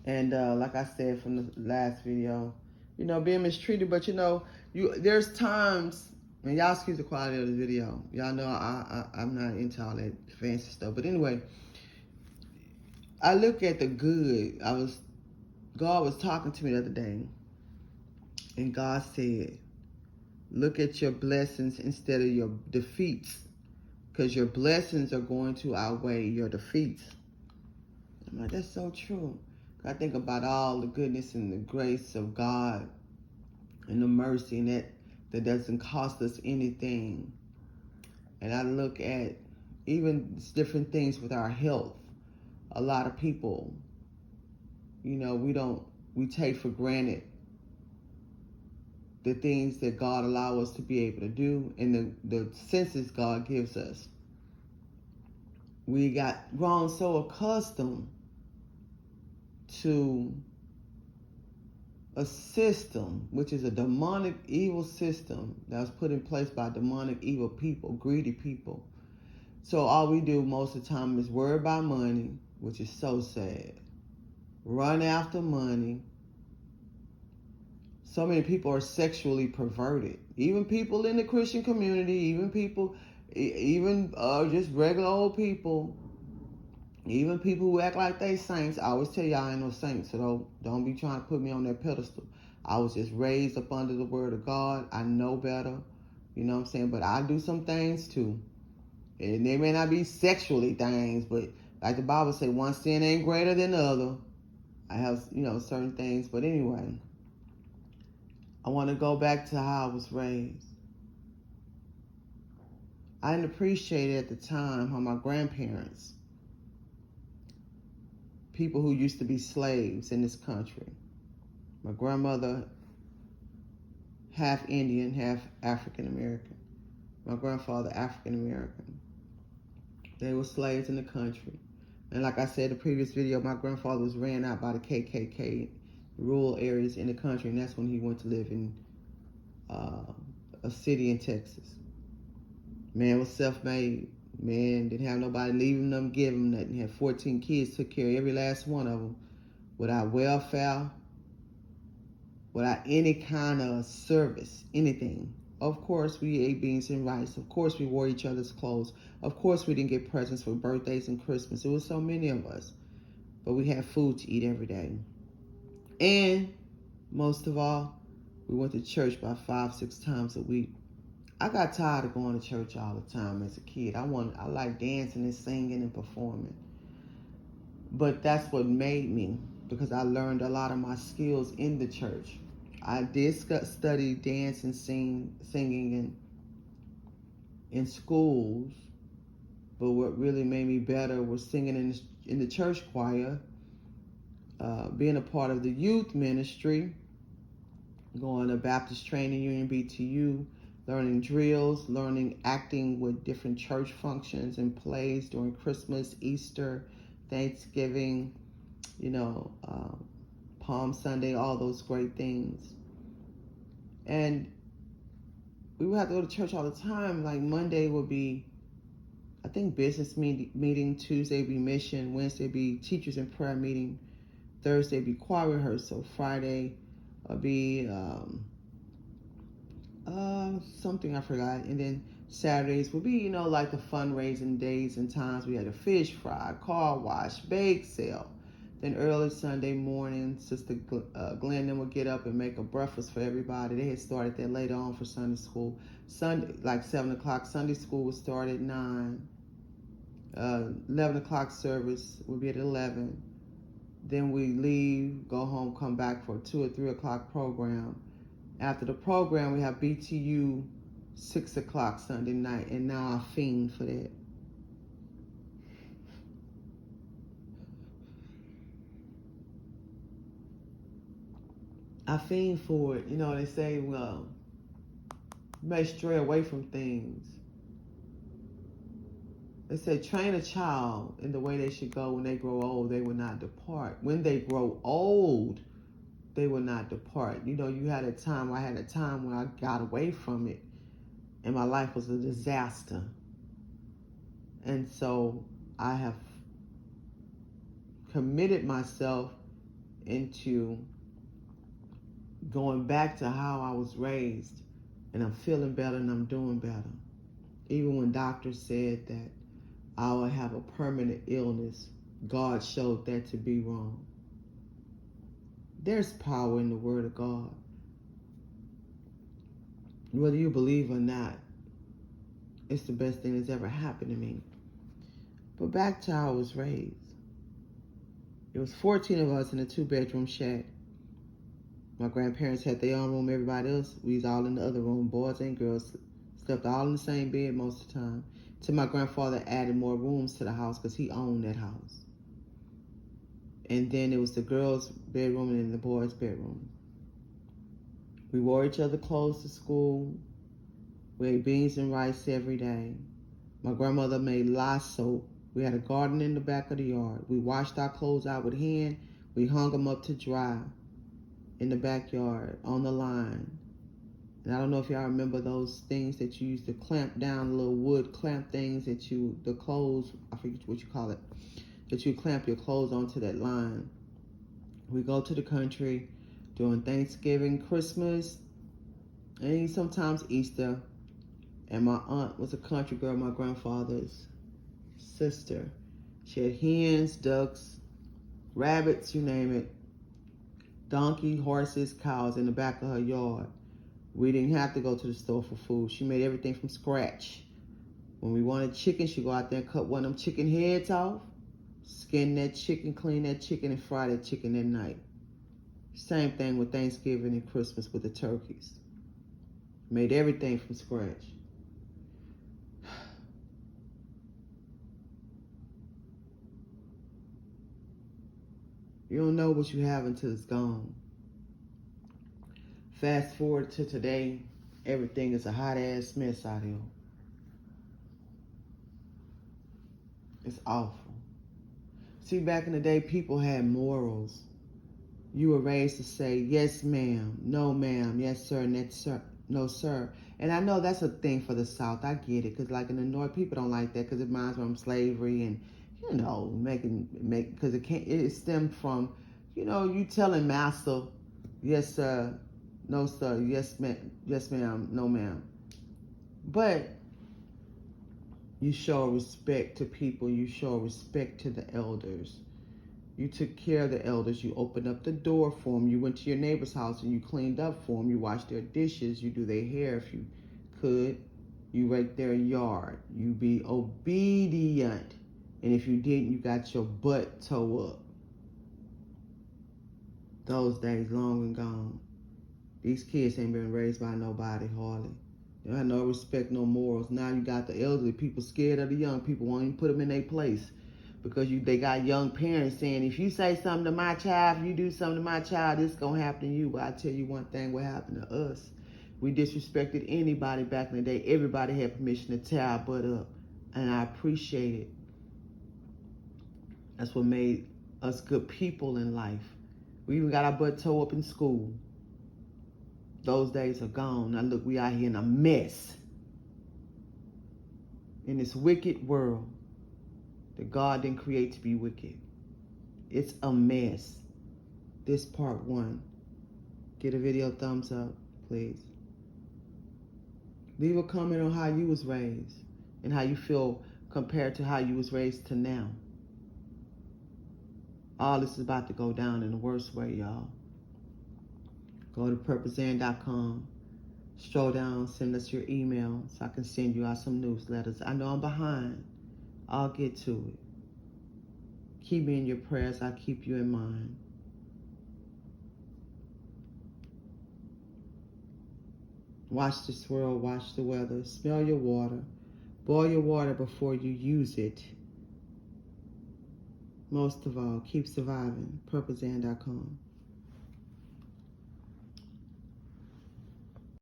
And like I said from the last video, being mistreated. But there's times, and y'all excuse the quality of the video. Y'all know I'm not into all that fancy stuff. But anyway, I look at the good. God was talking to me the other day, and God said, look at your blessings instead of your defeats, because your blessings are going to outweigh your defeats. I'm like, that's so true. I think about all the goodness and the grace of God and the mercy, and that doesn't cost us anything. And I look at even different things with our health. A lot of people, we take for granted the things that God allows us to be able to do, and the senses God gives us. We got grown so accustomed to a system, which is a demonic evil system that was put in place by demonic evil people, greedy people. So all we do most of the time is worry about money, which is so sad. Run after money. So many people are sexually perverted. Even people in the Christian community, even people, just regular old people, even people who act like they saints. I always tell y'all I ain't no saint, so don't be trying to put me on that pedestal. I was just raised up under the word of God. I know better, you know what I'm saying? But I do some things too. And they may not be sexually things, but like the Bible says, one sin ain't greater than the other. I have, certain things. But anyway, I want to go back to how I was raised. I didn't appreciate it at the time how my grandparents, people who used to be slaves in this country. My grandmother, half Indian, half African American. My grandfather, African American. They were slaves in the country. And like I said in the previous video, my grandfather was ran out by the KKK, rural areas in the country, and that's when he went to live in a city in Texas. Man was self-made. Man didn't have nobody leaving them, give him nothing. He had 14 kids, took care of every last one of them without welfare, without any kind of service, anything. Of course, we ate beans and rice. Of course, we wore each other's clothes. Of course, we didn't get presents for birthdays and Christmas. It was so many of us. But we had food to eat every day. And most of all, we went to church about 5-6 times a week. I got tired of going to church all the time as a kid. I like dancing and singing and performing. But that's what made me, because I learned a lot of my skills in the church. I did study dance and singing in schools, but what really made me better was singing in the church choir, being a part of the youth ministry, going to Baptist Training Union, BTU, learning drills, learning acting with different church functions and plays during Christmas, Easter, Thanksgiving, Palm Sunday, all those great things. And we would have to go to church all the time. Like Monday would be, I think, business meeting. Tuesday would be mission. Wednesday would be teachers and prayer meeting. Thursday would be choir rehearsal. Friday would be something I forgot. And then Saturdays would be, like the fundraising days and times. We had a fish fry, car wash, bake sale. Then early Sunday morning, Sister Glenda would get up and make a breakfast for everybody. They had started that later on for Sunday school. Sunday, like 7 o'clock, Sunday school would start at 9. 11 o'clock service would be at 11. Then we leave, go home, come back for a 2 or 3 o'clock program. After the program, we have BTU 6 o'clock Sunday night, and now I fiend for that. I fiend for it. They say, well, you may stray away from things. They say, train a child in the way they should go. When they grow old, they will not depart. When they grow old, they will not depart. You had a time, I had a time when I got away from it, and my life was a disaster. And so I have committed myself into going back to how I was raised, and I'm feeling better and I'm doing better. Even when doctors said that I would have a permanent illness, God showed that to be wrong. There's power in the Word of God. Whether you believe or not, it's the best thing that's ever happened to me. But back to how I was raised. There was 14 of us in a 2-bedroom shack. My grandparents had their own room, everybody else, we was all in the other room, boys and girls, slept all in the same bed most of the time. Till my grandfather added more rooms to the house because he owned that house. And then it was the girls' bedroom and then the boys' bedroom. We wore each other clothes to school. We ate beans and rice every day. My grandmother made lye soap. We had a garden in the back of the yard. We washed our clothes out with hand. We hung them up to dry in the backyard on the line. And I don't know if y'all remember those things that you used to clamp down, little wood clamp things that the clothes, I forget what you call it, that you clamp your clothes onto that line. We go to the country during Thanksgiving, Christmas, and sometimes Easter. And my aunt was a country girl, my grandfather's sister. She had hens, ducks, rabbits, you name it, donkey, horses, cows in the back of her yard. We didn't have to go to the store for food. She made everything from scratch. When we wanted chicken, she'd go out there and cut one of them chicken heads off, skin that chicken, clean that chicken, and fry that chicken that night. Same thing with Thanksgiving and Christmas with the turkeys. Made everything from scratch. You don't know what you have until it's gone. Fast forward to today, everything is a hot ass mess out here. It's awful. See, back in the day, people had morals. You were raised to say, yes, ma'am, no, ma'am, yes, sir, no, sir. And I know that's a thing for the South. I get it, because like in the North, people don't like that because it reminds them of slavery and, you know, because it stemmed from, you know, you telling master, yes, sir, no, sir, yes, ma'am, no, ma'am. But you show respect to people. You show respect to the elders. You took care of the elders. You opened up the door for them. You went to your neighbor's house and you cleaned up for them. You washed their dishes. You do their hair if you could. You raked their yard. You be obedient. And if you didn't, you got your butt toe up. Those days long and gone. These kids ain't been raised by nobody hardly. They don't have no respect, no morals. Now you got the elderly people scared of the young people, won't even put them in their place. Because they got young parents saying, if you say something to my child, if you do something to my child, it's going to happen to you. But I tell you one thing, what happened to us. We disrespected anybody back in the day. Everybody had permission to tear our butt up. And I appreciate it. That's what made us good people in life. We even got our butt toe up in school. Those days are gone. Now look, we out here in a mess. In this wicked world that God didn't create to be wicked. It's a mess. This part 1. Get a video thumbs up, please. Leave a comment on how you was raised and how you feel compared to how you was raised to now. All this is about to go down in the worst way, y'all. Go to purposeand.com. Stroll down, send us your email so I can send you out some newsletters. I know I'm behind. I'll get to it. Keep me in your prayers. I keep you in mind. Watch this world. Watch the weather. Smell your water. Boil your water before you use it. Most of all, keep surviving. purposeand.com.